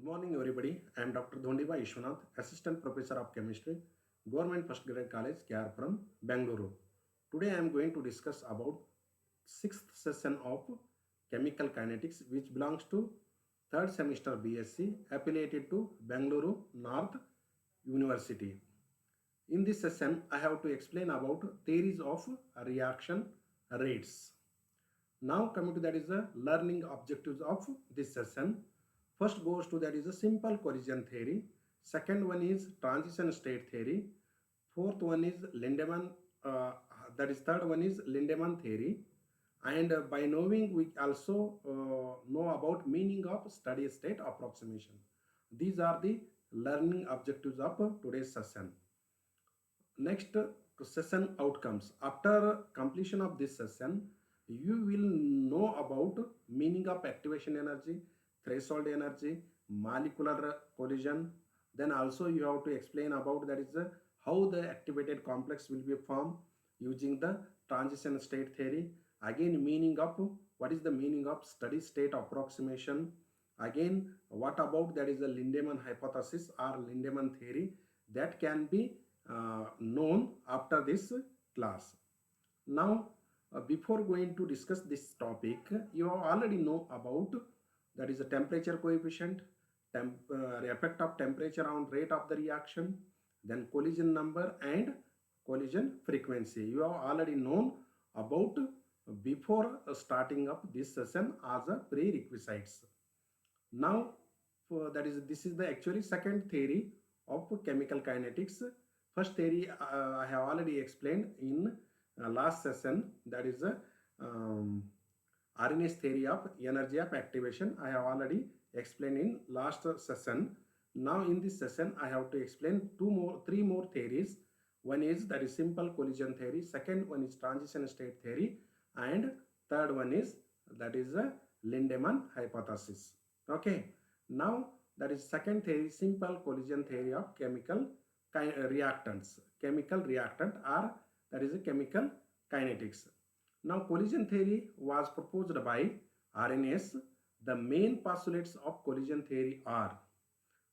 morning, everybody. I am Dr. Dhondiba, Assistant Professor of Chemistry, Government First Grade College, Care from Bangalore. Today, I am going to discuss about sixth session of Chemical Kinetics, which belongs to third semester BSc, affiliated to Bangalore North University. In this session, I have to explain about theories of reaction rates. Now coming to that is the learning objectives of this session. First goes to that is a simple collision theory. Second one is transition state theory. Fourth one is Lindemann. That is third one is Lindemann theory. And by knowing we also know about meaning of steady state approximation. These are the learning objectives of today's session. Next, session outcomes. After completion of this session, you will know about meaning of activation energy, threshold energy, molecular collision. Then also you have to explain about that is how the activated complex will be formed using the transition state theory. Again, meaning of what is the meaning of steady state approximation. Again, what about that is the Lindemann hypothesis or Lindemann theory that can be known after this class. Now, before going to discuss this topic, you already know about that is a temperature coefficient, effect of temperature on rate of the reaction, then collision number and collision frequency. You have already known about before starting up this session as a prerequisites. Now, this is the actually second theory of chemical kinetics. First theory I have already explained in last session, that is the RNS theory of energy of activation. I have already explained in last session. Now in this session I have to explain three more theories. One is that is simple collision theory, second one is transition state theory, and third one is that is a Lindemann hypothesis. Okay, now that is second theory, simple collision theory of chemical reactants, chemical reactant, or that is a chemical kinetics. Now collision theory was proposed by RNS. The main postulates of collision theory are,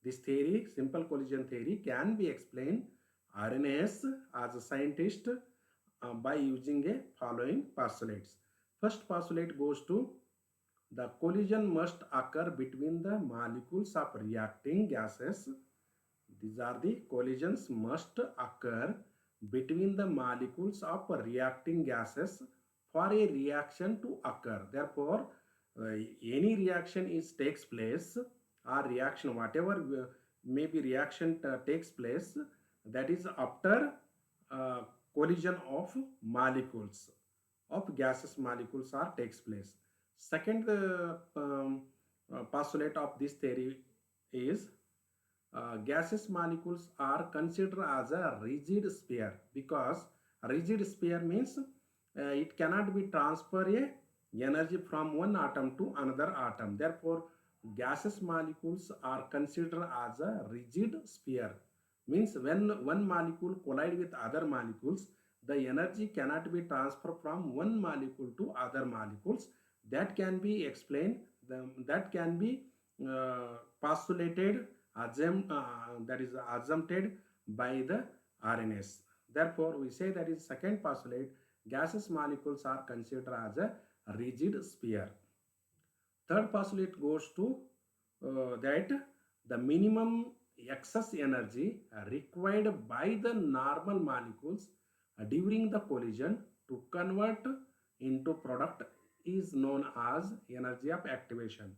this theory, simple collision theory, can be explained RNS as a scientist by using a following postulates. First postulate goes to the collision must occur between the molecules of reacting gases. These are the collisions must occur between the molecules of reacting gases for a reaction to occur. Therefore, any reaction takes place, or reaction whatever maybe reaction takes place, that is after collision of molecules of gases molecules are takes place. Second postulate of this theory is gaseous molecules are considered as a rigid sphere, because rigid sphere means it cannot be transfer energy from one atom to another atom. Therefore, gaseous molecules are considered as a rigid sphere. Means when one molecule collide with other molecules, the energy cannot be transferred from one molecule to other molecules. That can be explained, that can be postulated, that is assumed by the RNS. Therefore, we say that is second postulate, gaseous molecules are considered as a rigid sphere. Third postulate goes to that the minimum excess energy required by the normal molecules during the collision to convert into product is known as energy of activation.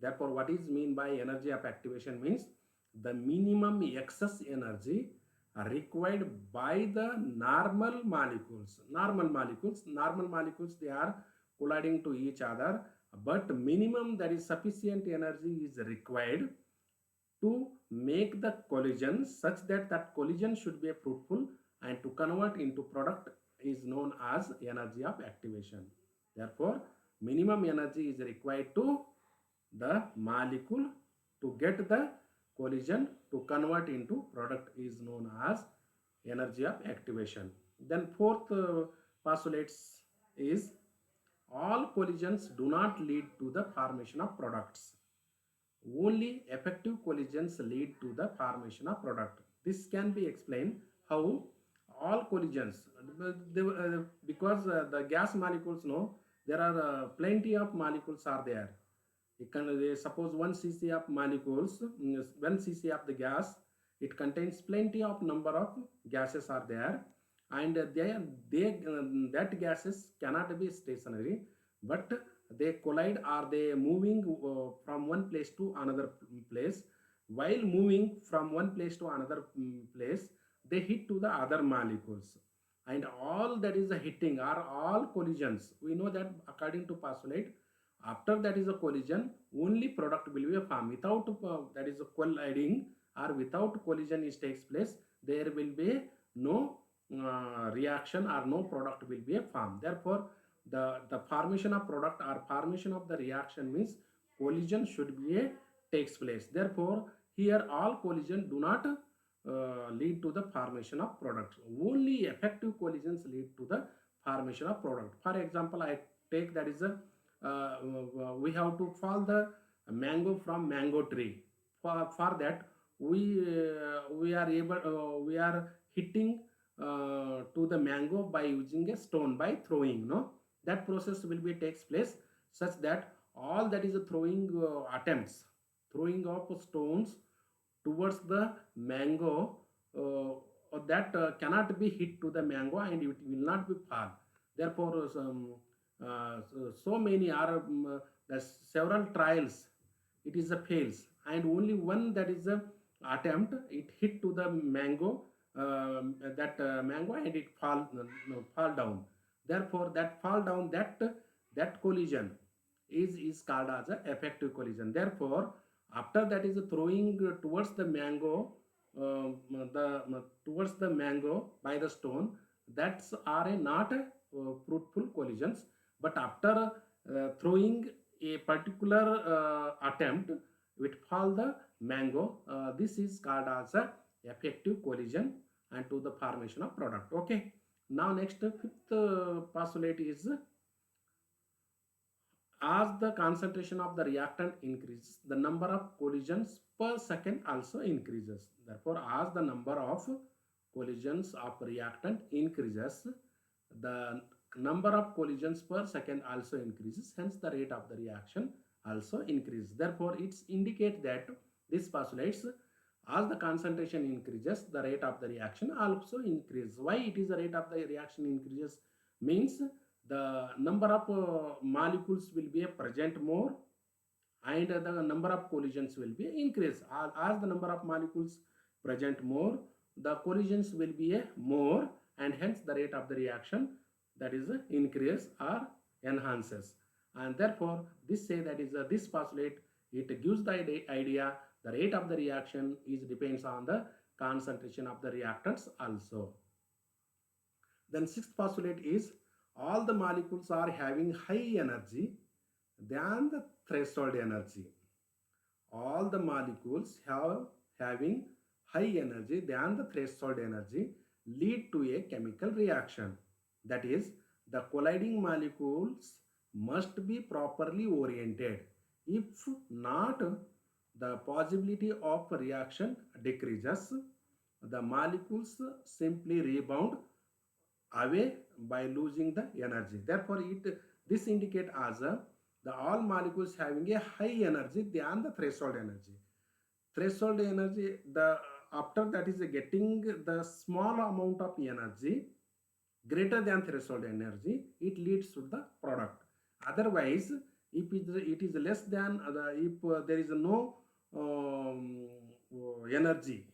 Therefore, what is mean by energy of activation means the minimum excess energy required by the normal molecules. Normal molecules, they are colliding to each other, but minimum, that is sufficient energy is required to make the collision such that that collision should be fruitful and to convert into product is known as energy of activation. Therefore, minimum energy is required to the molecule to get the collision to convert into product is known as energy of activation. Then fourth postulates is all collisions do not lead to the formation of products. Only effective collisions lead to the formation of product. This can be explained how all collisions, because the gas molecules, no, there are plenty of molecules are there. You can suppose 1 cc of molecules, 1 cc of the gas, it contains plenty of number of gases are there, and that gases cannot be stationary, but they collide or they moving from one place to another place. While moving from one place to another place, they hit to the other molecules, and all that is a hitting are all collisions. We know that according to postulate, after that is a collision, only product will be formed. Without that is a colliding or without collision is takes place, there will be no reaction or no product will be formed. Therefore, the formation of product or formation of the reaction means collision should be a takes place. Therefore, here all collision do not lead to the formation of products. Only effective collisions lead to the formation of product. For example, I take that is a we have to fall the mango from mango tree. For that, we are able we are hitting to the mango by using a stone, by throwing, no, that process will be takes place such that all that is a throwing attempts, throwing of stones towards the mango, that cannot be hit to the mango and it will not be fall. Therefore, so many are the several trials, it is a fails, and only one that is a attempt, it hit to the mango, that mango, and it fall down. Therefore, that fall down, that collision is called as a effective collision. Therefore, after that is throwing towards the mango, towards the mango by the stone, that's are a not a, fruitful collisions. But after throwing a particular attempt, it fall the mango, this is called as a effective collision and to the formation of product. Okay, now next fifth postulate is, as the concentration of the reactant increases, the number of collisions per second also increases. Therefore, as the number of collisions of reactant increases, the number of collisions per second also increases. Hence, the rate of the reaction also increases. Therefore, it's indicate that this postulates, as the concentration increases, the rate of the reaction also increases. Why it is the rate of the reaction increases? Means the number of molecules will be present more, and the number of collisions will be increased. As the number of molecules present more, the collisions will be more, and hence the rate of the reaction, that is increase or enhances. And therefore, this say that is this postulate, it gives the idea the rate of the reaction is depends on the concentration of the reactants also. Then sixth postulate is, all the molecules are having high energy than the threshold energy. All the molecules having high energy than the threshold energy lead to a chemical reaction. That is, the colliding molecules must be properly oriented. If not, the possibility of reaction decreases. The molecules simply rebound away by losing the energy. Therefore, this indicate as the all molecules having a high energy than the threshold energy. Threshold energy, the after that is getting the small amount of energy greater than threshold energy, it leads to the product. Otherwise, if it is less than if there is no energy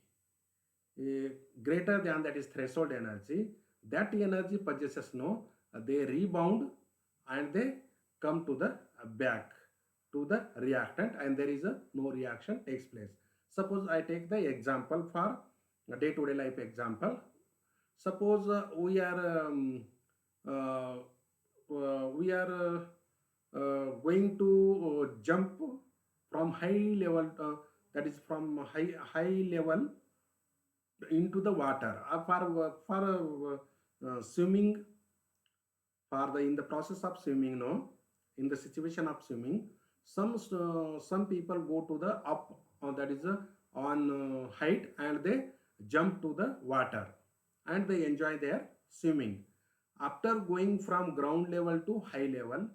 greater than that is threshold energy, that energy possesses no, they rebound and they come to the back to the reactant, and there is a no reaction takes place. Suppose I take the example for day-to-day life example. Suppose we are going to jump from high level, that is from high level into the water, for swimming, for the in the process of swimming, no, in the situation of swimming. Some people go to the up, that is on height, and they jump to the water and they enjoy their swimming. After going from ground level to high level,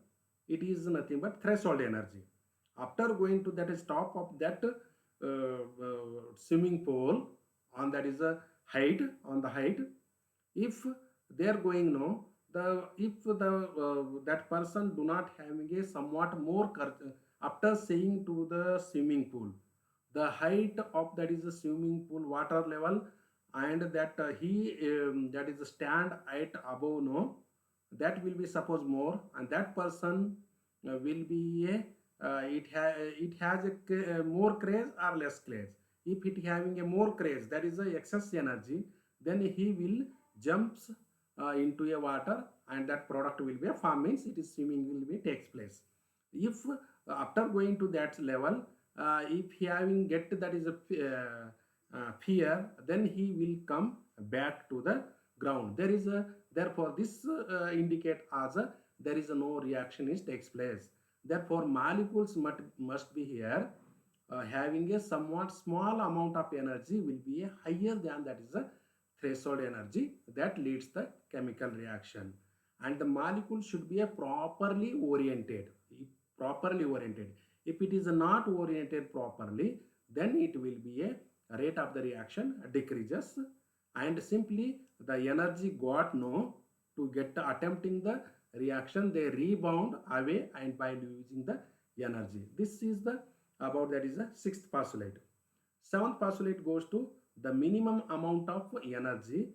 it is nothing but threshold energy. After going to that is top of that swimming pool, on that is a height, on the height, if they are going, no, the if the that person do not having a somewhat more after saying to the swimming pool, the height of that is the swimming pool water level, and that he that is stand at above, no, that will be suppose more, and that person will be a it has a more craze or less craze. If it having a more craze, that is a excess energy, then he will jumps into a water, and that product will be a farm, means it is swimming will be takes place. If after going to that level, if he having get that is a fear, then he will come back to the ground. There is a, therefore this indicate as a there is a no reaction is takes place. Therefore molecules must be here having a somewhat small amount of energy will be a higher than that is a threshold energy that leads the chemical reaction. And the molecule should be a properly oriented. If it is not oriented properly, then it will be a rate of the reaction decreases, and simply the energy got no to get attempting the reaction, they rebound away and by losing the energy. This is the about that is the sixth postulate. Seventh postulate goes to the minimum amount of energy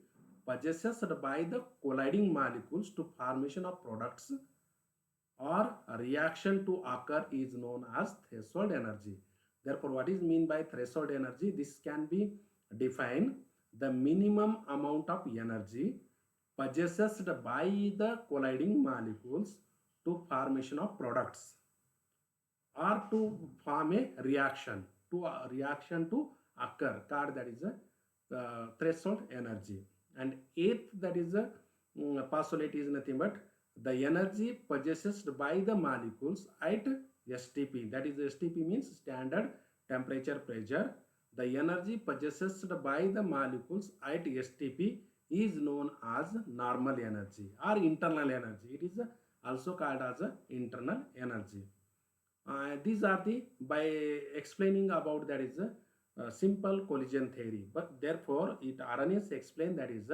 possessed by the colliding molecules to formation of products or a reaction to occur is known as threshold energy. Therefore, what is mean by threshold energy? This can be defined the minimum amount of energy possessed by the colliding molecules to formation of products or to form a reaction to occur, called that is a threshold energy. And eighth, that is a postulate is nothing but the energy possessed by the molecules at STP, that is STP means standard temperature pressure. The energy possessed by the molecules at STP is known as normal energy or internal energy. It is also called as internal energy. These are the, by explaining about that is a simple collision theory. But therefore it RNS explain that is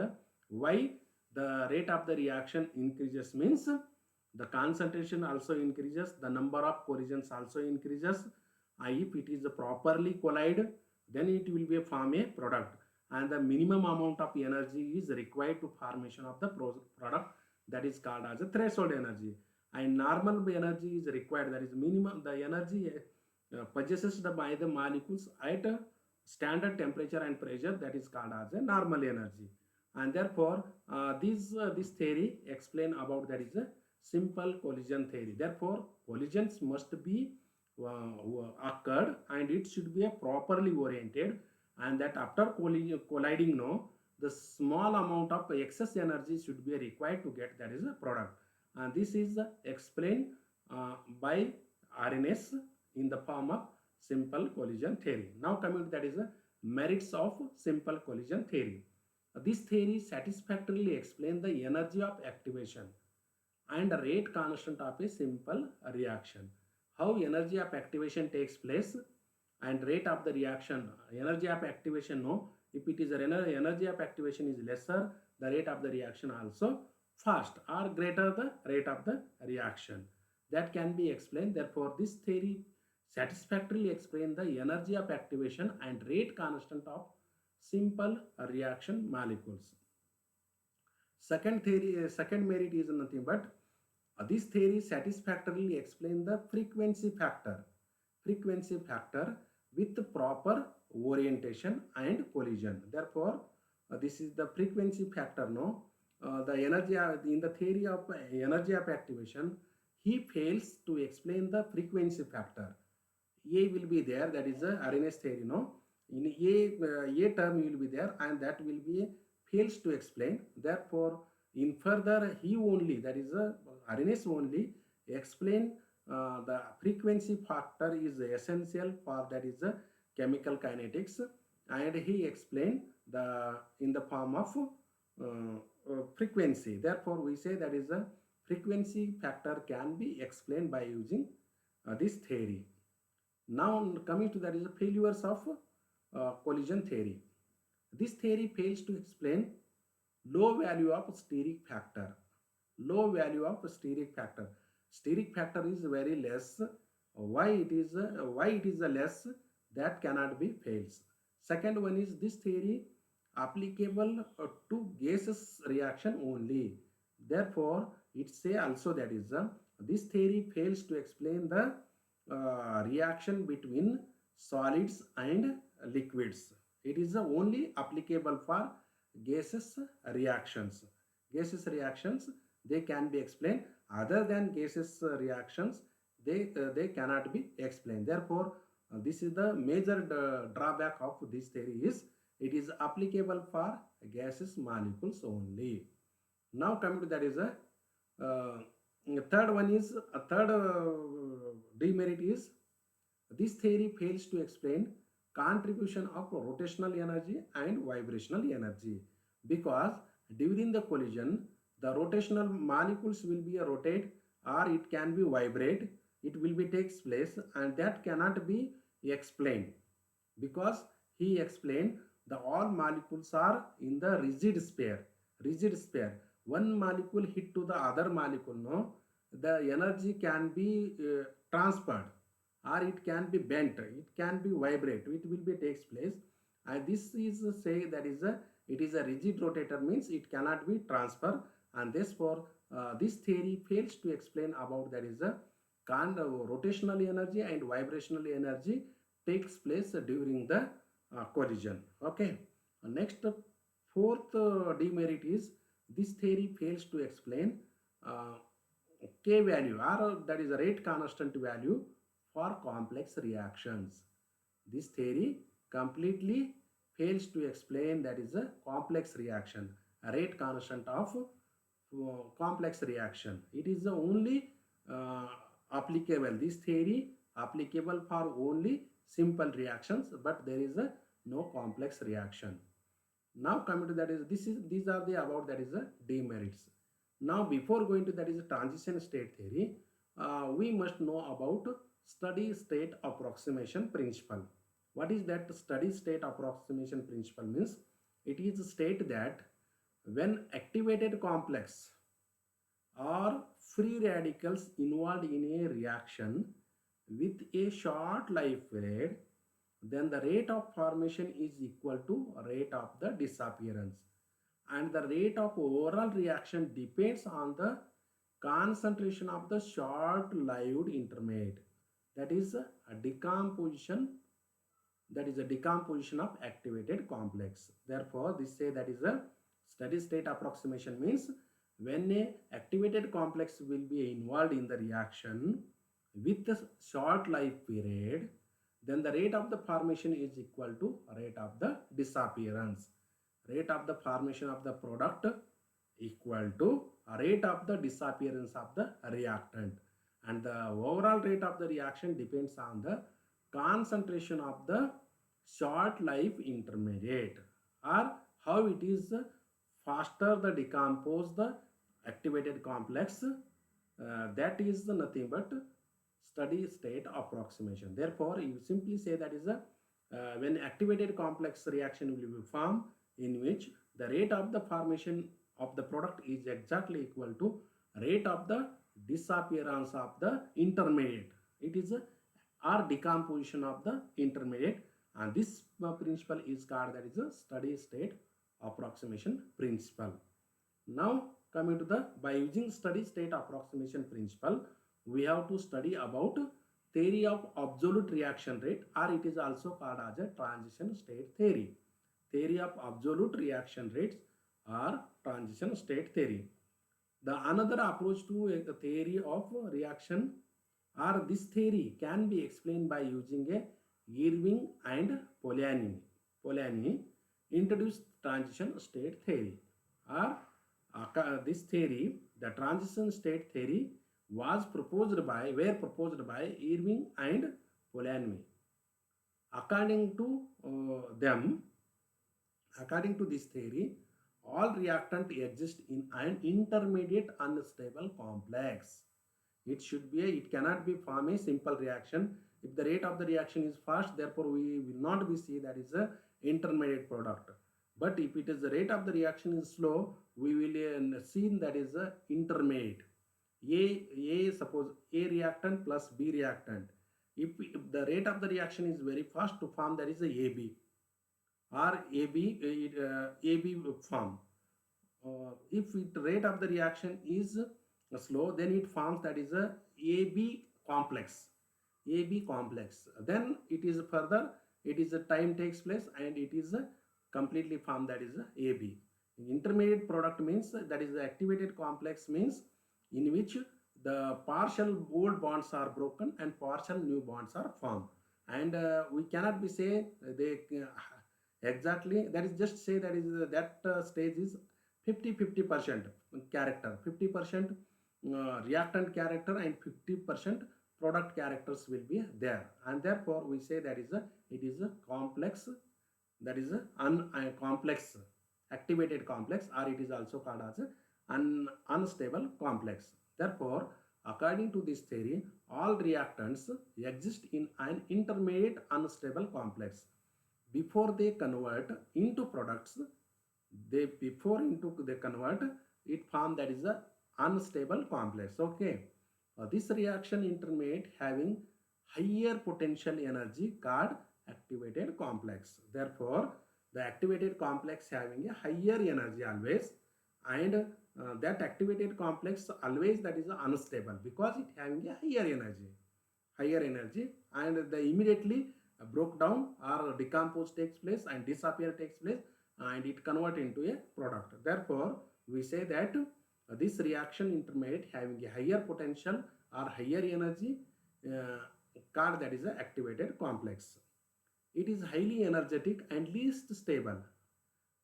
why the rate of the reaction increases, means the concentration also increases, the number of collisions also increases. If it is properly collide, then it will be form a product, and the minimum amount of energy is required to formation of the product, that is called as a threshold energy. And normal energy is required, that is minimum the energy possessed by the molecules at a standard temperature and pressure, that is called as a normal energy. And therefore this theory explain about that is a simple collision theory. Therefore collisions must be occurred, and it should be a properly oriented, and that after colliding, no, the small amount of excess energy should be required to get that is a product. And this is explained by RNS in the form of simple collision theory. Now coming to that is the merits of simple collision theory. This theory satisfactorily explains the energy of activation and rate constant of a simple reaction. How energy of activation takes place and rate of the reaction. Energy of activation, no, if it is energy of activation is lesser, the rate of the reaction also fast or greater the rate of the reaction. That can be explained. Therefore this theory satisfactorily explains the energy of activation and rate constant of simple reaction molecules. Second theory, second merit is nothing but this theory satisfactorily explains the frequency factor with proper orientation and collision. Therefore this is the frequency factor, no, the energy in the theory of energy of activation, he fails to explain the frequency factor. A will be there, that is a RNS theory, no, in a term will be there, and that will be fails to explain. Therefore in further he only, that is a RNS only explain the frequency factor is essential for that is chemical kinetics, and he explained the in the form of frequency. Therefore, we say that is a frequency factor can be explained by using this theory. Now coming to that is the failures of collision theory. This theory fails to explain low value of steric factor. Low value of steric factor. Steric factor is very less. Why it is a less, that cannot be fails. Second one is this theory applicable to gases reaction only. Therefore, it say also that is this theory fails to explain the reaction between solids and liquids. It is only applicable for gases reactions. Gases reactions, they can be explained. Other than gases reactions, they cannot be explained. Therefore, this is the major drawback of this theory is it is applicable for gaseous molecules only. Now coming to that is a third one is a third demerit is this theory fails to explain contribution of rotational energy and vibrational energy, because during the collision the rotational molecules will be rotate or it can be vibrate, it will be takes place, and that cannot be explained because he explained the all molecules are in the rigid sphere. Rigid sphere, one molecule hit to the other molecule, no, the energy can be transferred or it can be bent, it can be vibrate, it will be takes place, and this is say that is a it is a rigid rotator, means it cannot be transferred, and therefore this theory fails to explain about that is a kind of rotational energy and vibrational energy takes place during the collision. Okay, next fourth demerit is this theory fails to explain uh, k value, or that is a rate constant value for complex reactions. This theory completely fails to explain that is a complex reaction, a rate constant of complex reaction. It is the only applicable, this theory applicable for only simple reactions, but there is a no complex reaction. Now coming to that is these are the about that is a demerits. Now before going to that is a transition state theory, we must know about steady state approximation principle. What is that steady state approximation principle? Means it is a state that when activated complex or free radicals involved in a reaction with a short life period, then the rate of formation is equal to rate of the disappearance, and the rate of overall reaction depends on the concentration of the short lived intermediate, that is a decomposition, that is a decomposition of activated complex. Therefore this say that is a steady state approximation means when a activated complex will be involved in the reaction with a short life period, then the rate of the formation is equal to rate of the disappearance. Rate of the formation of the product equal to rate of the disappearance of the reactant, and the overall rate of the reaction depends on the concentration of the short life intermediate, or how it is faster the decompose the activated complex, that is nothing but steady state approximation. Therefore you simply say that is a when activated complex reaction will be formed in which the rate of the formation of the product is exactly equal to rate of the disappearance of the intermediate, it is a or decomposition of the intermediate, and this principle is called that is a steady state approximation principle. Now coming to the by using steady state approximation principle, we have to study about theory of absolute reaction rate, or it is also called as a transition state theory. Theory of absolute reaction rates or transition state theory. The another approach to a theory of reaction, or this theory can be explained by using a Irving and Polanyi introduced transition state theory, or this theory, the transition state theory, were proposed by Irving and Polanyi. According to them, according to this theory, all reactant exist in an intermediate unstable complex. It cannot be form a simple reaction. If the rate of the reaction is fast, therefore we will not be see that is a intermediate product. But if it is the rate of the reaction is slow, we will see that is a intermediate. Suppose A reactant plus B reactant. If the rate of the reaction is very fast to form that is a AB or AB form. If it rate of the reaction is slow, then it forms that is a AB complex. AB complex. Then it is further, it is a time takes place and it is a completely formed that is a AB. Intermediate product means that is the activated complex means in which the partial old bonds are broken and partial new bonds are formed. And we cannot be say they exactly, that is just say that is that stage is 50-50% character, 50% reactant character and 50% product characters will be there, and therefore we say that is it is a complex, that is a complex activated complex, or it is also called as an unstable complex. Therefore, according to this theory, all reactants exist in an intermediate unstable complex. Before they convert into products, they convert it form that is a unstable complex. Okay, this reaction intermediate having higher potential energy called activated complex. Therefore, the activated complex having a higher energy always, and that activated complex always that is unstable because it having a higher energy, and the immediately broke down or decompose takes place and disappear takes place, and it convert into a product. Therefore, we say that this reaction intermediate having a higher potential or higher energy called that is a activated complex. It is highly energetic and least stable.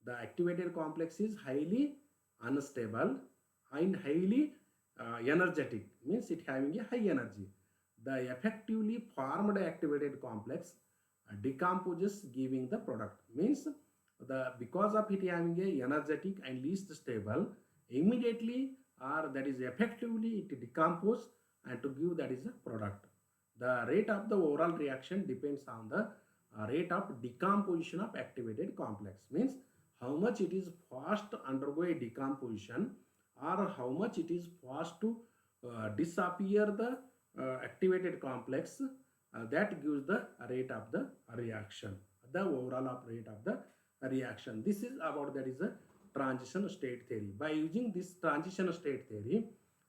The activated complex is highly unstable and highly energetic, means it having a high energy. The effectively formed activated complex decomposes giving the product, means the because of it having a energetic and least stable, immediately or that is effectively it decompose and to give that is a product. The rate of the overall reaction depends on the rate of decomposition of activated complex, means how much it is fast to undergo a decomposition or how much it is fast to disappear the activated complex, that gives the rate of the reaction, the overall rate of the reaction. This is about that is a transition state theory. By using this transition state theory,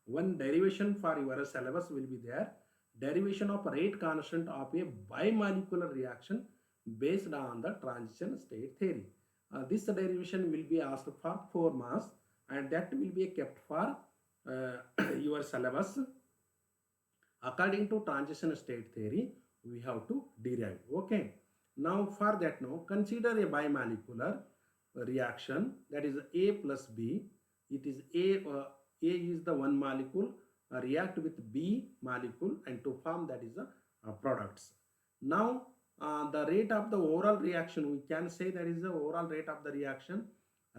one derivation for your syllabus will be there. Derivation of rate constant of a bimolecular reaction based on the transition state theory. This derivation will be asked for 4 marks, and that will be kept for your syllabus. According to transition state theory, we have to derive. Okay. Now for that, now consider a bimolecular reaction, that is A plus B. It is A is the one molecule react with B molecule and to form that is a products. Now the rate of the overall reaction, we can say that is the overall rate of the reaction,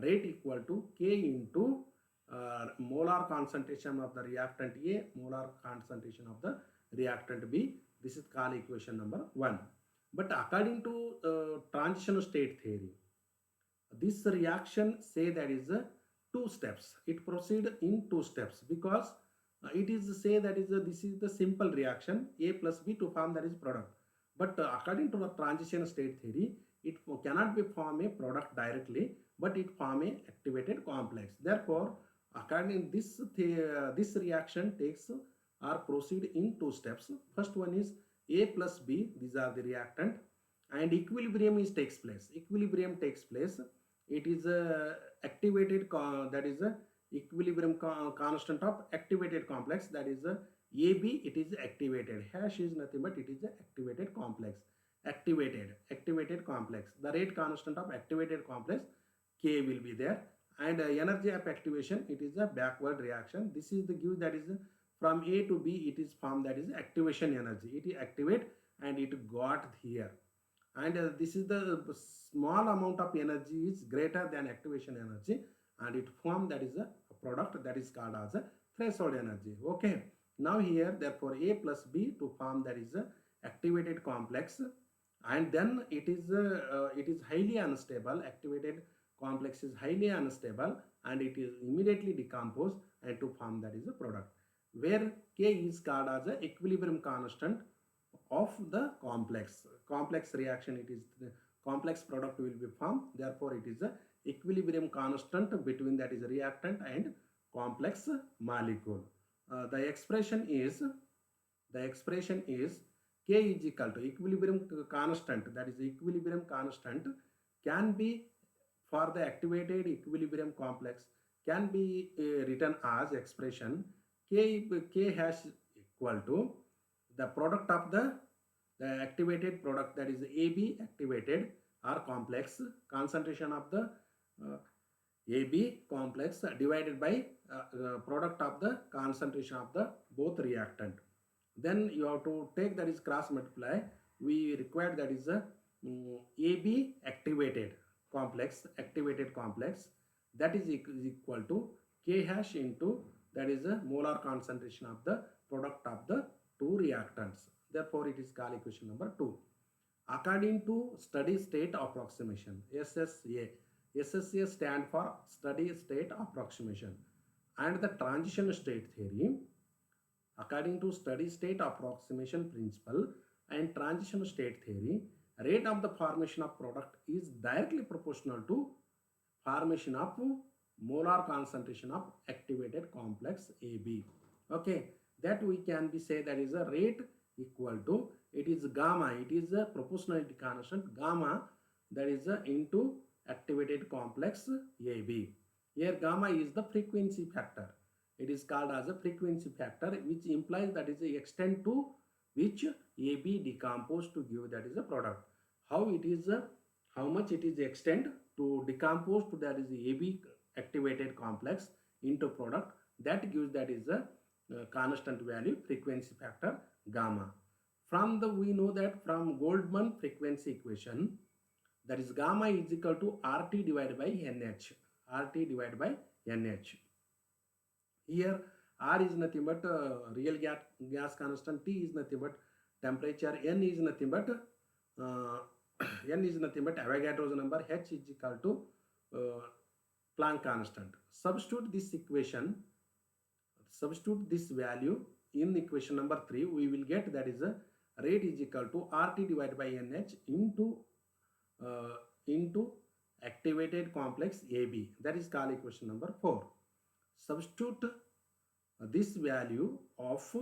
rate equal to K into molar concentration of the reactant A, molar concentration of the reactant B. This is called equation number 1. But according to transition state theory, this reaction say that is 2 steps. It proceed in 2 steps because it is say that is this is the simple reaction A plus B to form that is product. But according to the transition state theory, it cannot be form a product directly, but it form a activated complex. Therefore, according this this reaction takes or proceed in 2 steps. First one is A plus B, these are the reactant, and equilibrium is takes place. Equilibrium takes place. It is activated, that is a equilibrium constant of activated complex, that is AB. It is activated. Hash is nothing but it is a activated complex. Activated complex. The rate constant of activated complex K will be there, and energy of activation, it is a backward reaction. This is the give that is from A to B it is formed, that is activation energy. It activate and it got here, and this is the small amount of energy is greater than activation energy, and it form, that is a product, that is called as a threshold energy. Okay, now here therefore A plus B to form, that is a activated complex, and then it is highly unstable. Activated complex is highly unstable and it is immediately decomposed and to form, that is a product, where K is called as a equilibrium constant of the complex reaction. It is the complex product will be formed, therefore it is a equilibrium constant between, that is reactant and complex molecule. The expression is K is equal to equilibrium constant, that is equilibrium constant can be for the activated equilibrium complex can be written as expression K hash equal to the product of the activated product, that is AB activated or complex, concentration of the AB complex divided by product of the concentration of the both reactant. Then you have to take, that is cross multiply. We require, that is a AB activated complex that is equal to K hash into, that is a molar concentration of the product of the two reactants. Therefore it is called equation number 2. According to steady state approximation, SSA stand for steady state approximation, and the transition state theory. According to steady state approximation principle and transition state theory, rate of the formation of product is directly proportional to formation of molar concentration of activated complex AB. Okay, that we can be say, that is a rate equal to, it is gamma, it is a proportionality constant gamma, that is a into activated complex AB. Here gamma is the frequency factor. It is called as a frequency factor, which implies, that is the extent to which AB decomposed to give, that is a product. How it is how much it is extent to decompose to, that is the AB activated complex into product, that gives, that is a constant value frequency factor gamma. From the, we know that from Goldman frequency equation, that is gamma is equal to RT divided by NH. RT divided by NH. Here R is nothing but real gas constant, T is nothing but temperature, N is nothing but Avogadro's number, H is equal to Planck constant. Substitute this value in equation number 3, we will get, that is a rate is equal to RT divided by NH into activated complex AB. That is called equation number 4. Substitute the value of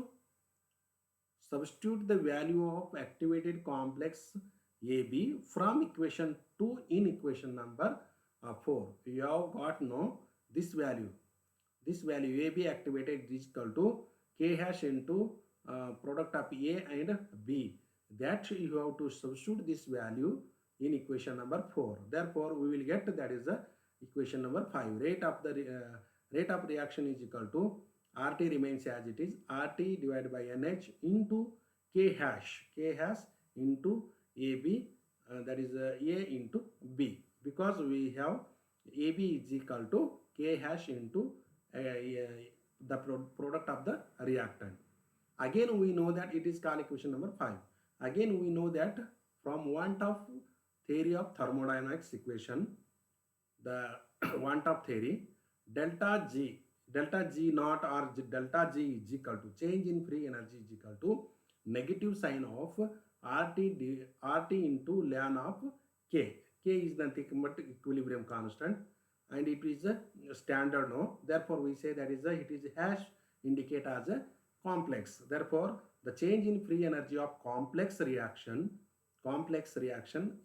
activated complex AB from equation 2 in equation number 4. You have got no this value AB activated is equal to K hash into product of A and B. That you have to substitute this value in equation number 4. Therefore we will get, that is a equation number 5. Rate of reaction is equal to RT remains as it is, RT divided by NH into K hash into AB, that is A into B, because we have AB is equal to K hash into the product of the reactant. Again we know that it is called equation number 5. Again we know that from want of theory of thermodynamics equation, the want of theory, delta G naught or delta G is equal to change in free energy is equal to negative sign of RT into ln of K. K is nothing but equilibrium constant, and it is a standard no. Therefore we say that is a, it is hash indicate as a complex. Therefore the change in free energy of complex reaction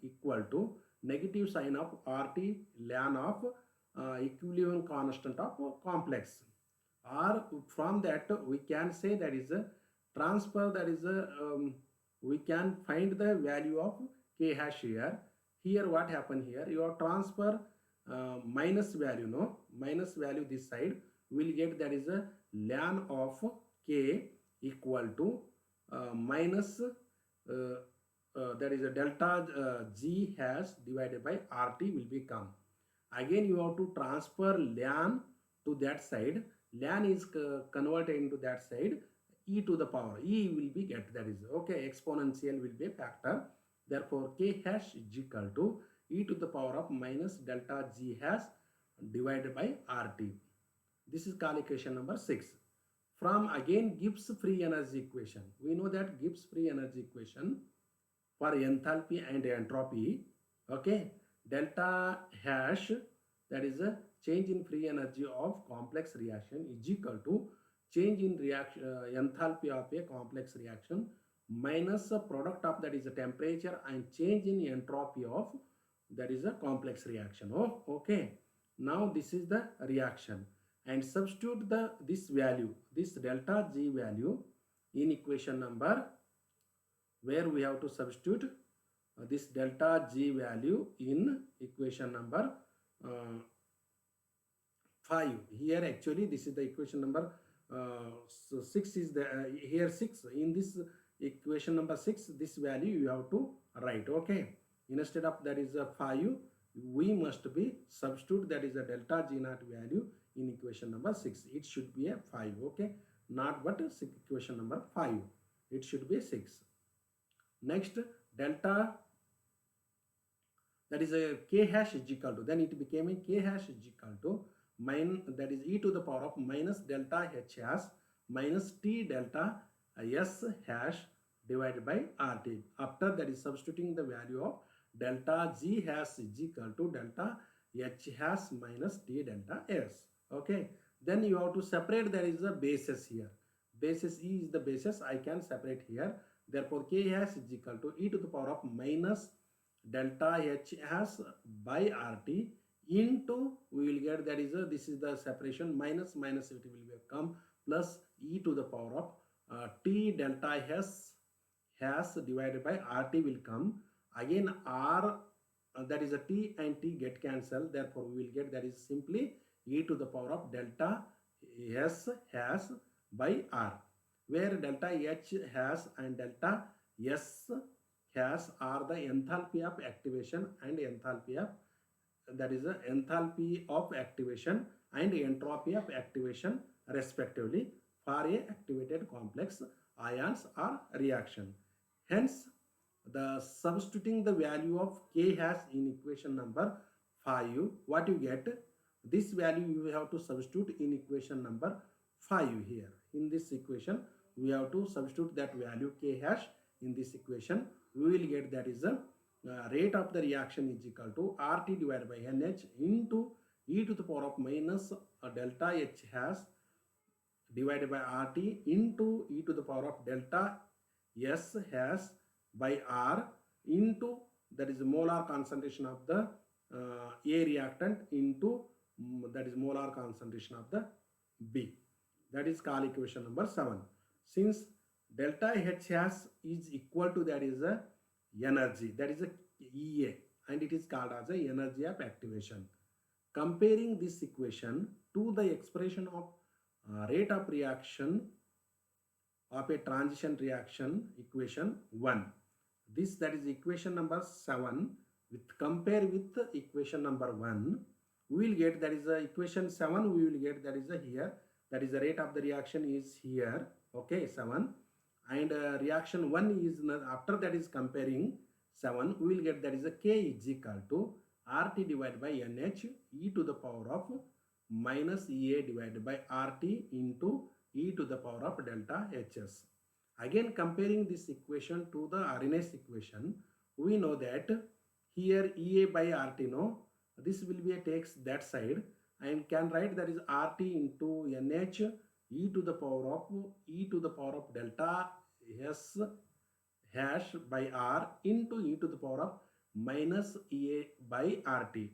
equal to negative sign of RT ln of equilibrium constant of complex. Or from that we can say that is a transfer, that is a we can find the value of K hash here. Here what happened here, your transfer minus value this side, will get, that is a ln of K equal to minus that is a delta G has divided by RT will become. Again you have to transfer ln to that side. Ln is converted into that side. E to the power E will be get, that is okay, exponential will be a factor. Therefore K hash is equal to E to the power of minus delta G hash divided by RT. This is called equation number 6. From again Gibbs free energy equation, we know that Gibbs free energy equation for enthalpy and entropy, okay, delta hash, that is a change in free energy of complex reaction, is equal to change in reaction enthalpy of a complex reaction minus the product of, that is a temperature, and change in entropy of, that is a complex reaction. Oh, okay. Now this is the reaction, and substitute this value, this delta G value, in equation number, where we have to substitute this delta G value in equation number 5. Here actually this is the equation number so 6 is the here 6. In this equation number 6, this value you have to write, okay. Instead of that is a 5, we must be substitute that is a delta G naught value in equation number 6. It should be a 5, okay, not but equation number 5, it should be 6. Next, delta, that is a K hash is equal to, then it became a K hash is equal to that is E to the power of minus delta H hash minus T delta S hash divided by RT. After that is substituting the value of delta G hash is equal to delta H hash minus T delta S. Okay. Then you have to separate, there is a basis here. Basis E is the basis, I can separate here. Therefore, K hash is equal to E to the power of minus delta H hash by RT into, we will get, that is this is the separation, minus minus it will become plus E to the power of T delta hash divided by RT will come. Again R, that is a T and T get cancelled. Therefore, we will get, that is simply E to the power of delta S hash by R, where delta H hash and delta S hash are the enthalpy of activation and enthalpy of, that is the enthalpy of activation and entropy of activation respectively for a activated complex ions or reaction. Hence, the substituting the value of K hash in equation number 5, what you get, this value you have to substitute in equation number 5 here. In this equation, we have to substitute that value K hash in this equation. We will get, that is a rate of the reaction is equal to RT divided by NH into E to the power of minus delta H hash divided by RT into E to the power of delta S hash by R into, that is molar concentration of the A reactant into that is molar concentration of the B. That is called equation number 7. Since delta H hash is equal to, that is a energy, that is a EA, and it is called as a energy of activation. Comparing this equation to the expression of rate of reaction of a transition reaction, equation 1. This, that is equation number 7, with compare with equation number 1, we will get, that is a equation 7, we will get, that is a here, that is the rate of the reaction is here, okay, 7, and reaction 1 is, after that is comparing 7, we will get, that is a K is equal to RT divided by NH E to the power of minus EA divided by RT into E to the power of delta HS. Again, comparing this equation to the Arrhenius equation, we know that here EA by RT, no, this will be a takes that side and can write, that is RT into NH E to the power of delta S hash by R into E to the power of minus EA by RT.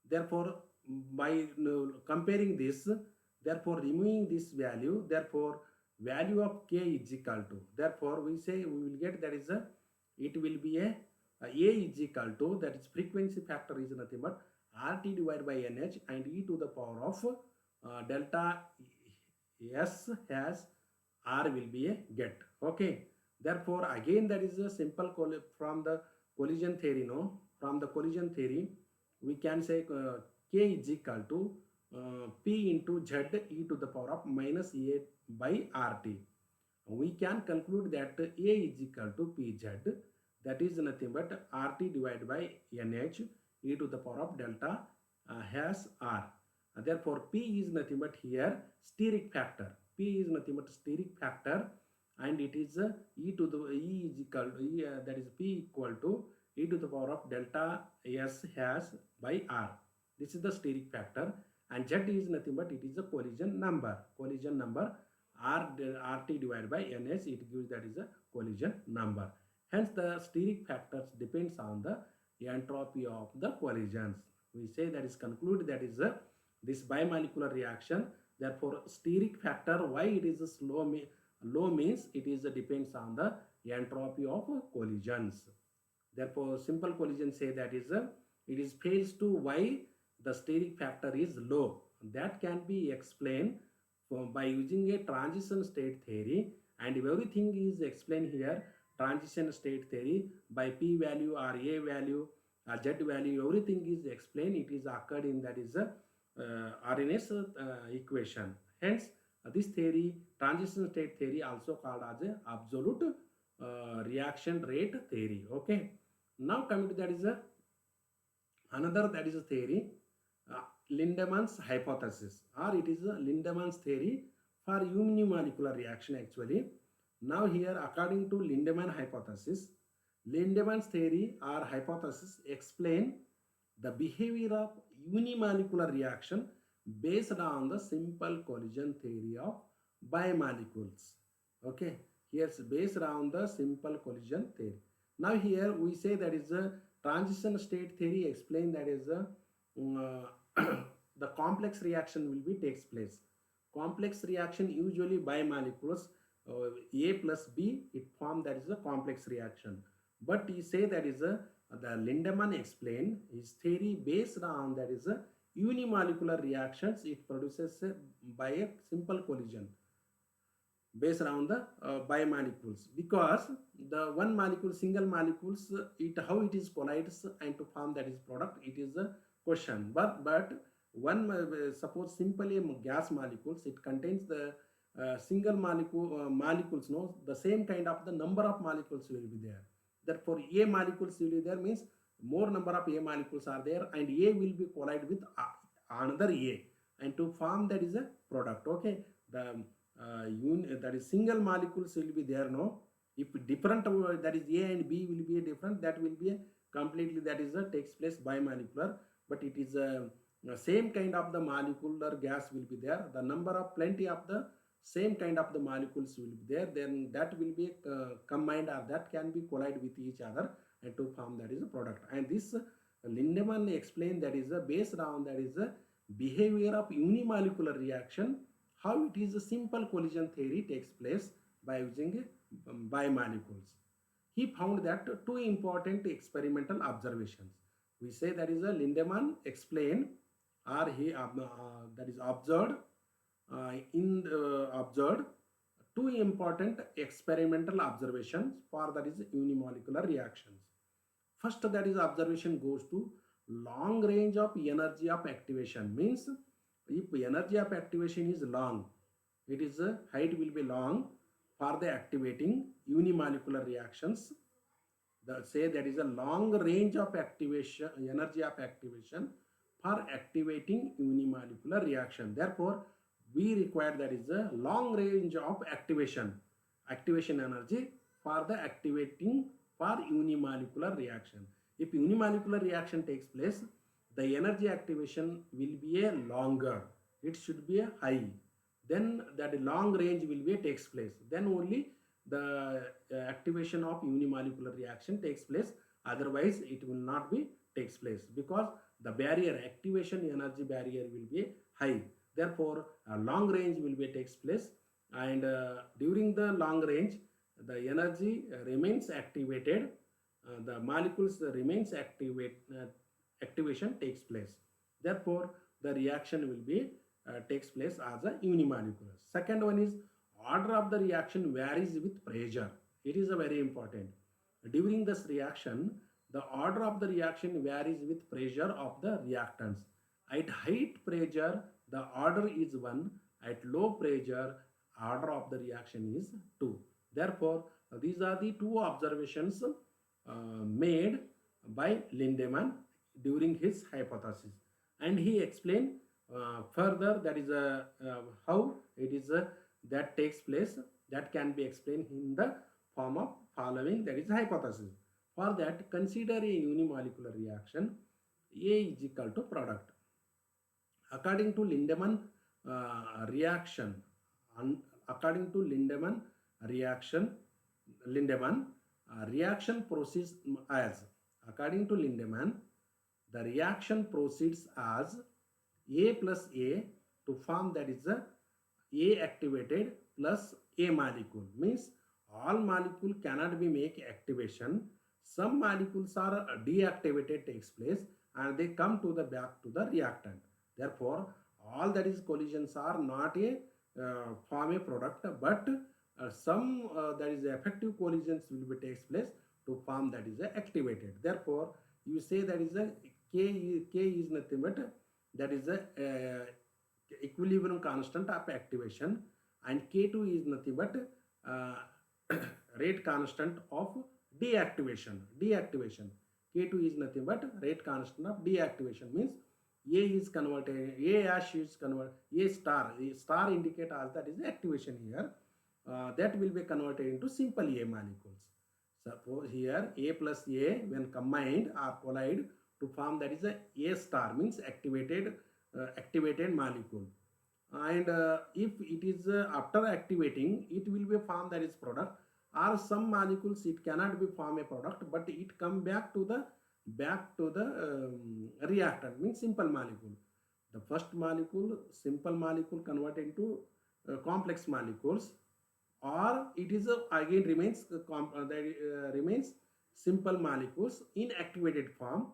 Therefore, by comparing this, therefore removing this value, therefore value of K is equal to, therefore we say, we will get, that is a, it will be a is equal to, that is frequency factor is nothing but RT divided by NH and E to the power of delta S hash R will be a get. Okay. Therefore, again that is a simple from the collision theory. No, from the collision theory, we can say K is equal to P into Z e to the power of minus A by RT. We can conclude that A is equal to Pz, that is nothing but RT divided by NH e to the power of delta has R. Therefore, P is nothing but here steric factor. P is nothing but steric factor, and it is e to the E is equal to that is P equal to e to the power of delta S has by R. This is the steric factor, and Z is nothing but it is a collision number. Collision number RT divided by NS, it gives that is a collision number. Hence, the steric factors depends on the entropy of the collisions. We say that is conclude that is this bimolecular reaction. Therefore, steric factor, why it is a low means it is depends on the entropy of collisions. Therefore, simple collision say that is it is phase 2 why the steric factor is low. That can be explained by using a transition state theory, and everything is explained here. Transition state theory by P value or A value or Z value, everything is explained. It is occurred in that is a Arrhenius equation. Hence, this theory, transition state theory, also called as a absolute reaction rate theory. Okay. Now coming to that is a another that is a theory, Lindemann's hypothesis, or it is a Lindemann's theory for unimolecular reaction actually. Now here, according to Lindemann hypothesis, Lindemann's theory or hypothesis explain the behavior of unimolecular reaction based on the simple collision theory of bimolecules. Okay, here's based on the simple collision theory. Now here we say that is a transition state theory explain that is a the complex reaction will be takes place. Complex reaction usually bimolecules A plus B, it form that is a complex reaction. But he say that is a the Lindemann explain his theory based on that is a unimolecular reactions it produces by a simple collision based around the bimolecules, because the one molecule single molecules it how it is collides and to form that is product, it is a question. But one suppose simply gas molecules, it contains the single molecules, no, the same kind of the number of molecules will be there. Therefore, A molecules will be there means more number of A molecules are there, and A will be collide with another A, and to form that is a product. Okay, the that is single molecules will be there. No, if different that is A and B will be different, that will be a completely that is a takes place bimolecular. But it is a same kind of the molecular gas will be there. The number of plenty of the same kind of the molecules will be there, then that will be combined or that can be collide with each other and to form that is a product. And this Lindemann explained that is based on that is a behavior of unimolecular reaction, how it is a simple collision theory takes place by using bimolecules. He found that two important experimental observations. We say that is a Lindemann explained or he that is observed observed two important experimental observations for that is unimolecular reactions. First, that is observation goes to long range of energy of activation, means if energy of activation is long, it is height will be long for the activating unimolecular reactions. Say that is a long range of activation, energy of activation for activating unimolecular reaction. Therefore, we require that is a long range of activation energy for the activating for unimolecular reaction. If unimolecular reaction takes place, the energy activation will be a longer, it should be a high, then that long range will be takes place, then only the activation of unimolecular reaction takes place, otherwise it will not be takes place, because the barrier activation energy barrier will be high. Therefore, a long range will be takes place, and during the long range, the energy remains activated, the molecules remains activation takes place. Therefore, the reaction will be takes place as a unimolecular. Second one is order of the reaction varies with pressure. It is a very important. During this reaction, the order of the reaction varies with pressure of the reactants. At high pressure, the order is 1. At low pressure, order of the reaction is 2. Therefore, these are the two observations made by Lindemann during his hypothesis. And he explained further that is how it is that takes place, that can be explained in the form of following, that is hypothesis. For that, consider a unimolecular reaction. A is equal to product. According to Lindemann reaction, according to reaction proceeds as, according to Lindemann, the reaction proceeds as A plus A to form, that is A activated plus A molecule. Means all molecule cannot be make activation. Some molecules are deactivated takes place and they come to the back to the reactant. Therefore, all that is collisions are not a form a product, but some that is effective collisions will be takes place to form, that is activated. Therefore, you say that is a K is nothing but that is a equilibrium constant of activation, and K2 is nothing but rate constant of deactivation. K2 is nothing but rate constant of deactivation. Means A is converted, A hash is converted, A star indicate as that is activation here. That will be converted into simple A molecules. Suppose here A plus A when combined or collide to form, that is A star, means activated molecule. And if it is after activating, it will be formed, that is product. Or some molecules it cannot be form a product, but it come back to the reactant, means simple molecule. The first molecule, simple molecule, converted into complex molecules, or it is again remains simple molecules in activated form,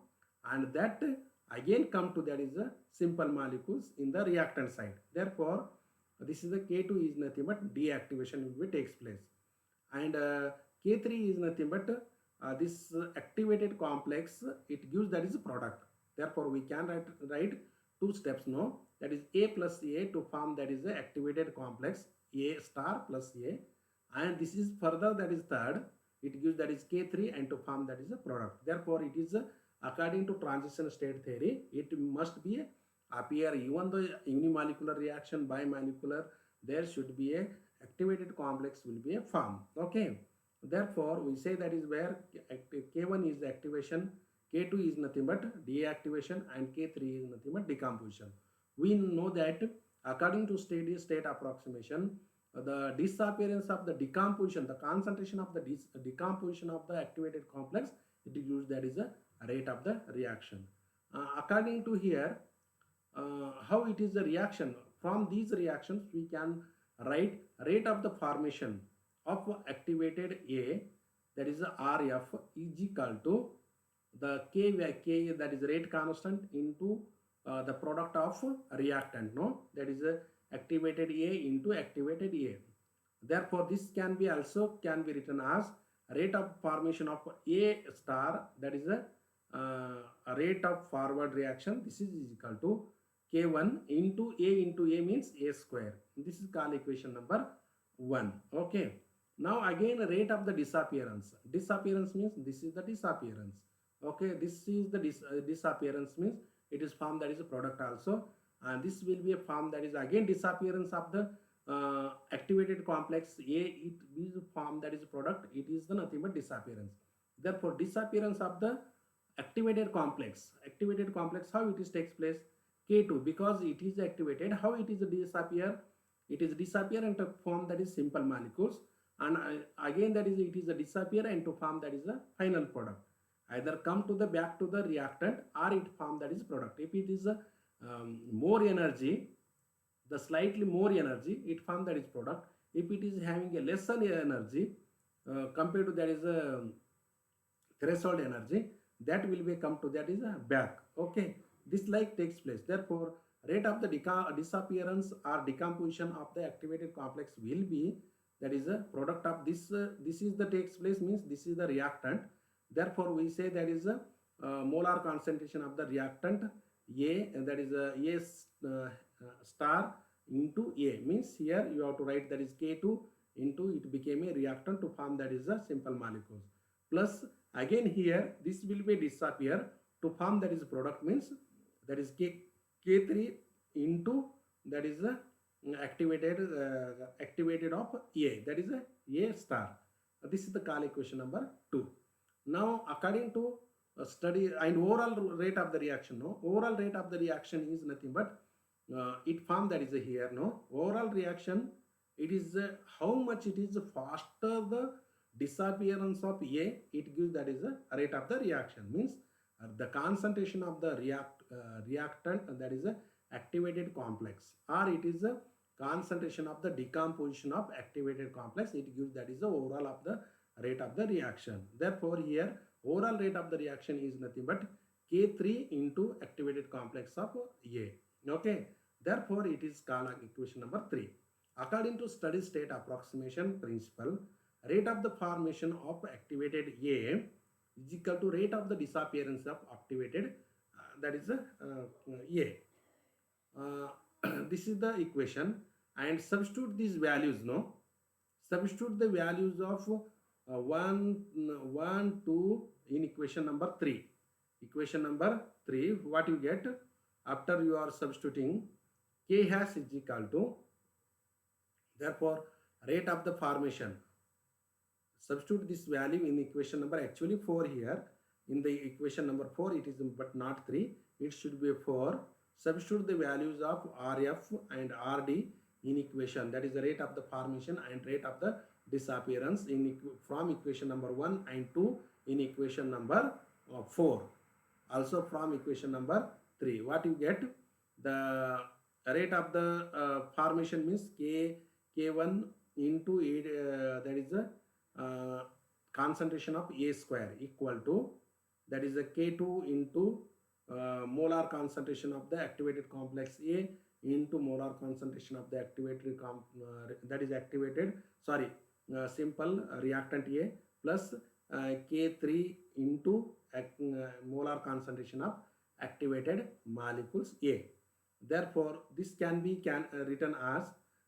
and that again come to, that is simple molecules in the reactant side. Therefore, this is the K2 is nothing but deactivation will be takes place, and K3 is nothing but this activated complex, it gives, that is a product. Therefore, we can write two steps now, that is A plus A to form, that is a activated complex A star plus A, and this is further, that is third, it gives, that is K3, and to form, that is a product. Therefore, it is according to transition state theory, it must be appear, even though unimolecular reaction bimolecular, there should be a activated complex will be a form. Okay. Therefore, we say that is where K1 is the activation, K2 is nothing but deactivation, and K3 is nothing but decomposition. We know that according to steady state approximation, the disappearance of the decomposition, the concentration of the decomposition of the activated complex, it is used, that is a rate of the reaction. According to here, how it is the reaction, from these reactions we can write rate of the formation of activated A, that is RF, is equal to the K, that is rate constant, into the product of reactant, no, that is activated A into activated A. Therefore, this can be also written as rate of formation of A star, that is a rate of forward reaction. This is equal to K1 into A means A square. This is called equation number 1. Okay. Now again, rate of the disappearance. Disappearance means this is the disappearance. Okay, this is the disappearance means it is form, that is a product also, and this will be a form, that is again disappearance of the activated complex A. It is form, that is a product. It is the nothing but disappearance. Therefore, disappearance of the activated complex. Activated complex, how it is takes place? K2, because it is activated. How it is disappear? It is disappear into form, that is simple molecules. And again, that is it is a disappear into form, that is a final product. Either come to the back to the reactant, or it form, that is product. If it is more energy, the slightly more energy, it form, that is product. If it is having a lesser energy compared to, that is a threshold energy, that will be come to, that is a back. Okay, this like takes place. Therefore, rate of the disappearance or decomposition of the activated complex will be, that is a product of this, this is the takes place means this is the reactant. Therefore we say that is a molar concentration of the reactant A, and that is a star into A, means here you have to write that is K2 into, it became a reactant to form that is a simple molecules, plus again here this will be disappear to form that is a product, means that is K3 into that is the activated of A, that is a star. This is the Call equation number 2. Now according to study and overall rate of the reaction, no, overall rate of the reaction is nothing but it form that is here, no, overall reaction, it is how much it is faster the disappearance of A, it gives that is a rate of the reaction, means the concentration of the reactant, that is a activated complex, or it is a concentration of the decomposition of activated complex, it gives that is the overall of the rate of the reaction. Therefore here overall rate of the reaction is nothing but K3 into activated complex of A. Okay, therefore it is called equation number 3. According to steady state approximation principle, rate of the formation of activated A is equal to rate of the disappearance of activated that is A. This is the equation, and substitute these values, no, substitute the values of 1, 2 in equation number 3. Equation number 3, what you get after you are substituting, K hash is equal to, therefore rate of the formation, substitute this value in equation number actually 4 here, in the equation number 4 it is but not 3, it should be 4. Substitute the values of RF and RD in equation, that is the rate of the formation and rate of the disappearance in from equation number 1 and 2 in equation number 4, also from equation number 3. What you get, the rate of the formation means K1 into that is the concentration of A square equal to, that is a K2 into molar concentration of the activated complex A into molar concentration of the activated that is activated, sorry, simple reactant A, plus K3 into molar concentration of activated molecules A. Therefore this can be written as,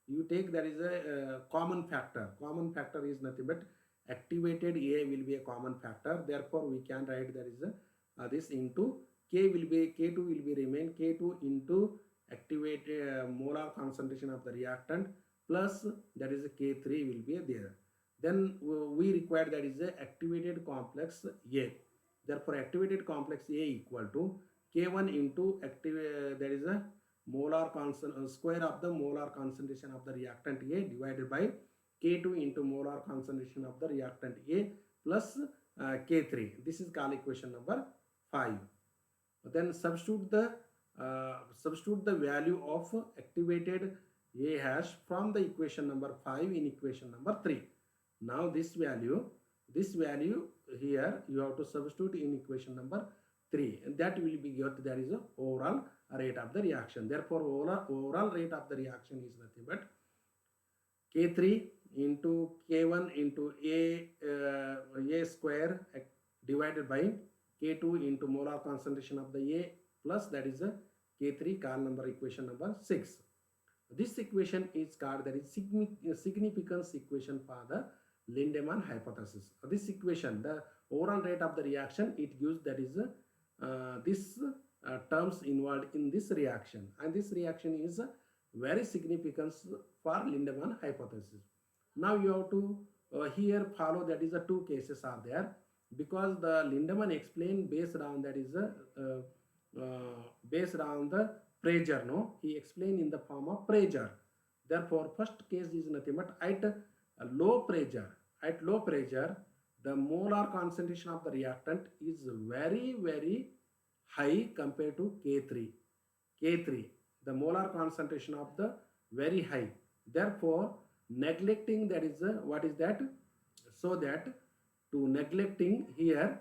you take that is a common factor. Common factor is nothing but activated A will be a common factor. Therefore we can write that is this into K will be, K2 will be remain K2 into activated molar concentration of the reactant, plus that is a K3 will be there. Then we require that is a activated complex A. Therefore activated complex A equal to K1 into that is a molar square of the molar concentration of the reactant A divided by K2 into molar concentration of the reactant A plus K3. This is called equation number 5. Then substitute the value of activated A hash from the equation number 5 in equation number 3. Now this value here you have to substitute in equation number 3, and that will be got, there is a overall rate of the reaction. Therefore overall rate of the reaction is nothing but K3 into K1 into A square divided by K2 into molar concentration of the A plus that is a K3, call number equation number 6. This equation is called, that is significance equation for the Lindemann hypothesis. This equation, the overall rate of the reaction, it gives that is this terms involved in this reaction, and this reaction is very significant for Lindemann hypothesis. Now you have to here follow, that is two cases are there, because the Lindemann explained based on that is based on the pressure, no, he explained in the form of pressure. Therefore first case is nothing but at low pressure, the molar concentration of the reactant is very high compared to K3, the molar concentration of the very high. Therefore neglecting, that is what is that, so that to neglecting here,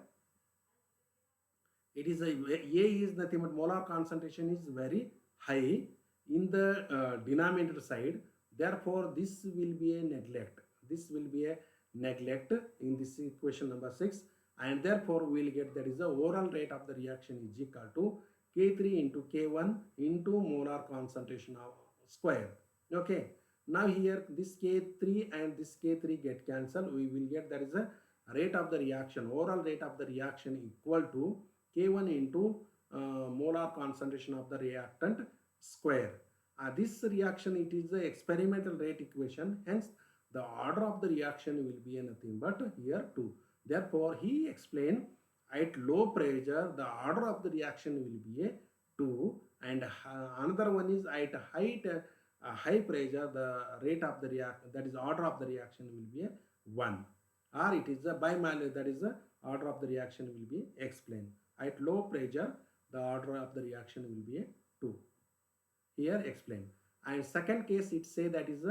it is A is nothing but molar concentration is very high in the denominator side. Therefore, this will be a neglect. This will be a neglect in this equation number 6, and therefore we will get that is the overall rate of the reaction is equal to K3 into K1 into molar concentration of square. Okay. Now here this K3 and this K3 get cancelled. We will get that is a rate of the reaction, overall rate of the reaction equal to K1 into molar concentration of the reactant square. This reaction, it is the experimental rate equation, hence the order of the reaction will be nothing but here 2. Therefore, he explained at low pressure the order of the reaction will be a 2, and another one is at high pressure the rate of the reaction, that is order of the reaction will be a 1, or it is a bimal, that is the order of the reaction will be explained. At low pressure the order of the reaction will be a 2. Here explained. And second case it say that is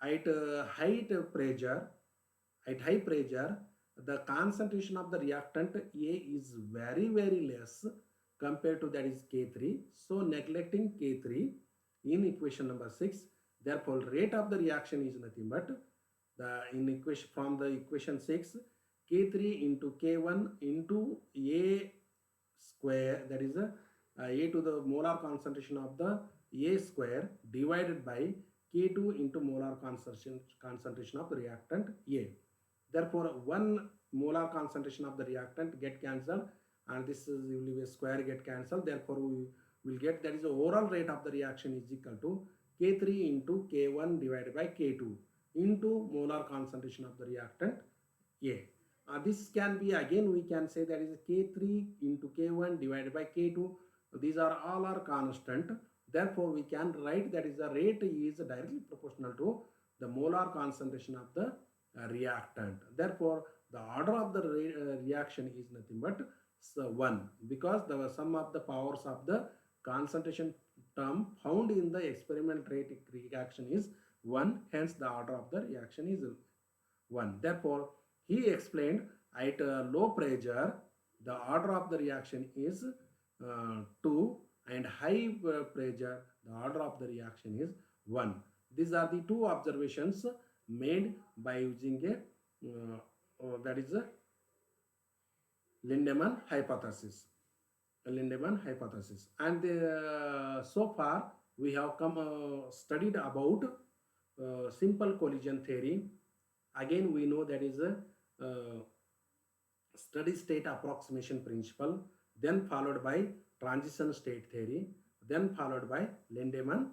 at high pressure, the concentration of the reactant A is very less compared to that is K3. So neglecting K3 in equation number 6, therefore rate of the reaction is nothing but the in equation from the equation 6, K3 into K1 into A square, that is A to the molar concentration of the A square divided by K2 into molar concentration of the reactant A. Therefore, 1 molar concentration of the reactant get cancelled, and this is will be a square get cancelled. Therefore, we will get that is the overall rate of the reaction is equal to K3 into K1 divided by K2 into molar concentration of the reactant A. This can be, again we can say that is K3 into K1 divided by K2. These are all are constant. Therefore, we can write that is the rate is directly proportional to the molar concentration of the reactant. Therefore, the order of the reaction is nothing but 1, because the sum of the powers of the concentration term found in the experimental rate reaction is 1. Hence, the order of the reaction is 1. Therefore, he explained at low pressure the order of the reaction is 2, and high pressure the order of the reaction is 1. These are the two observations made by using a that is a Lindemann hypothesis. Lindemann hypothesis. And so far we have studied about simple collision theory. Again we know that is a steady state approximation principle, then followed by transition state theory, then followed by Lindemann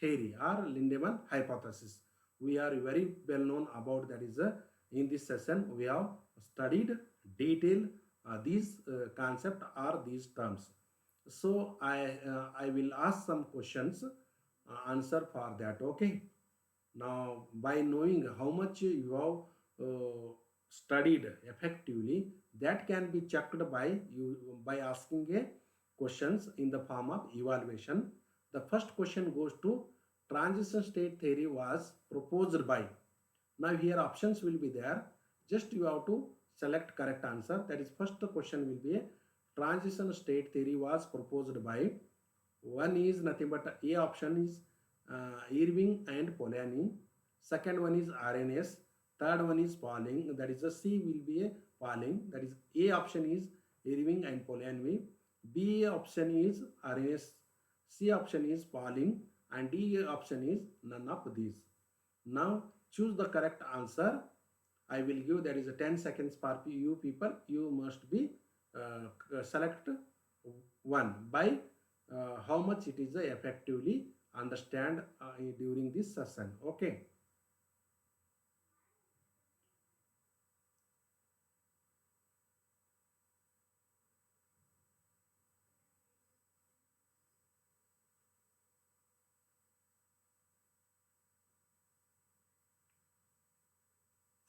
theory or Lindemann hypothesis. We are very well known about that is in this session we have studied detail these concept or these terms. So I will ask some questions, answer for that. Okay. Now by knowing how much you have studied effectively, that can be checked by you by asking a questions in the form of evaluation. The first question goes to transition state theory was proposed by. Now here options will be there. Just you have to select correct answer. That is first question will be a transition state theory was proposed by. One is nothing but A option is Irving and Polanyi. Second one is RNS. Third one is Pauling. That is the C will be a Pauling. That is A option is Irving and Polanyi. B option is RNS. C option is Pauling, and D option is none of these. Now choose the correct answer. I will give that is a 10 seconds for you people. You must be select one by how much it is effectively understand during this session. Okay.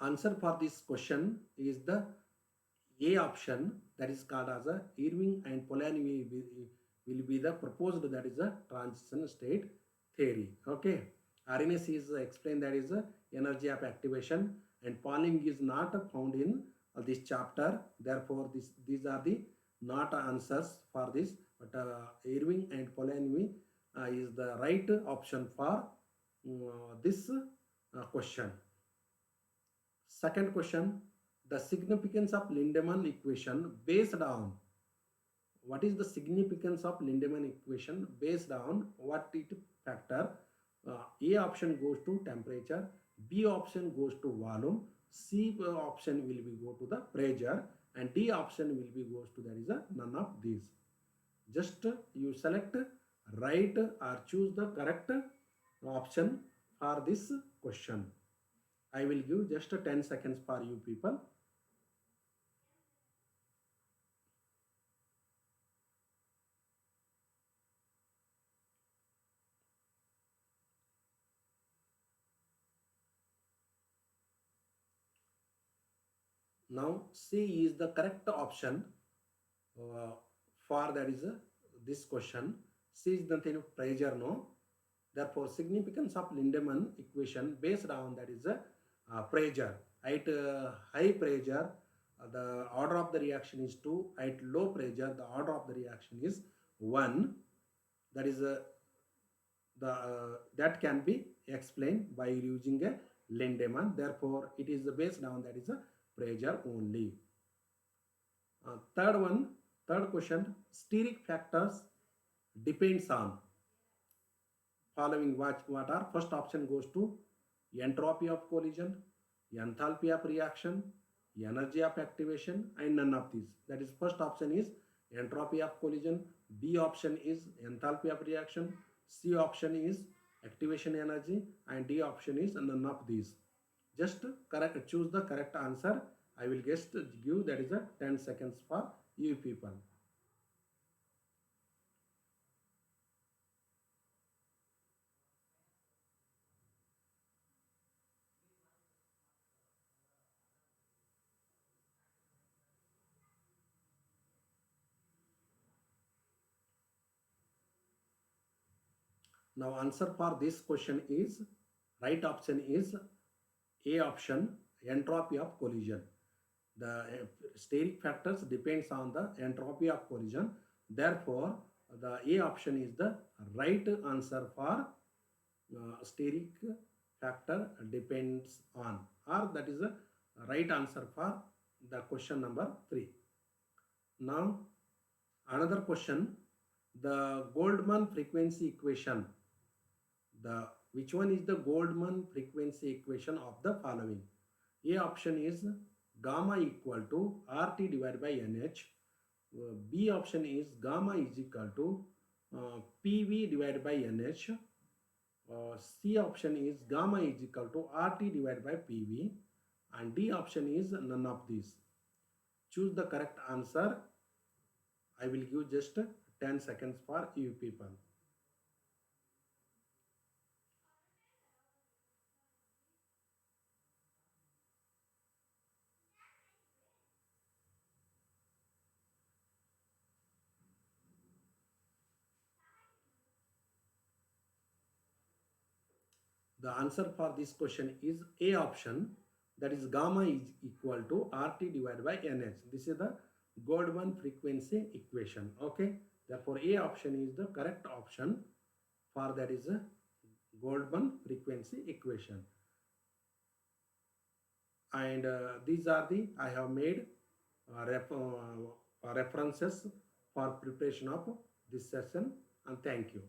Answer for this question is the A option, that is called as a Irving and Polanyi will be the proposed, that is a transition state theory. Okay. RNS is explained, that is a energy of activation, and Pauling is not found in this chapter. Therefore, these are the not answers for this, but but Irving and Polanyi is the right option for this question. Second question, the significance of Lindemann equation based on, what is the significance of Lindemann equation based on what it factor? A option goes to temperature, B option goes to volume, C option will be go to the pressure, and D option will be goes to, that is a none of these. Just you select right or choose the correct option for this question. I will give just 10 seconds for you people. Now C is the correct option uh, for, that is this question. C is nothing of pressure, no. Therefore, significance of Lindemann equation based on, that is pressure. At high pressure, the order of the reaction is 2. At low pressure, the order of the reaction is 1. That is that can be explained by using a Lindemann. Therefore, it is based on, that is a pressure only. Third question, steric factors depends on following. What are? First option goes to entropy of collision, enthalpy of reaction, energy of activation, and none of these. That is, first option is entropy of collision, B option is enthalpy of reaction, C option is activation energy, and D option is none of these. Just correct, choose the correct answer. I will just give, that is a 10 seconds for you people. Now answer for this question is, right option is A option, entropy of collision. The steric factors depends on the entropy of collision. Therefore, the A option is the right answer for steric factor depends on, or that is the right answer for the question number 3. Now, another question, the Goldman frequency equation. Which one is the Goldman frequency equation of the following? A option is gamma equal to RT divided by NH. B option is gamma is equal to PV divided by NH. C option is gamma is equal to RT divided by PV. And D option is none of these. Choose the correct answer. I will give just 10 seconds for you people. The answer for this question is A option, that is gamma is equal to RT divided by NH. This is the Goldman frequency equation. Okay. Therefore, A option is the correct option for, that is a Goldman frequency equation. And these are the, I have made references for preparation of this session, and thank you.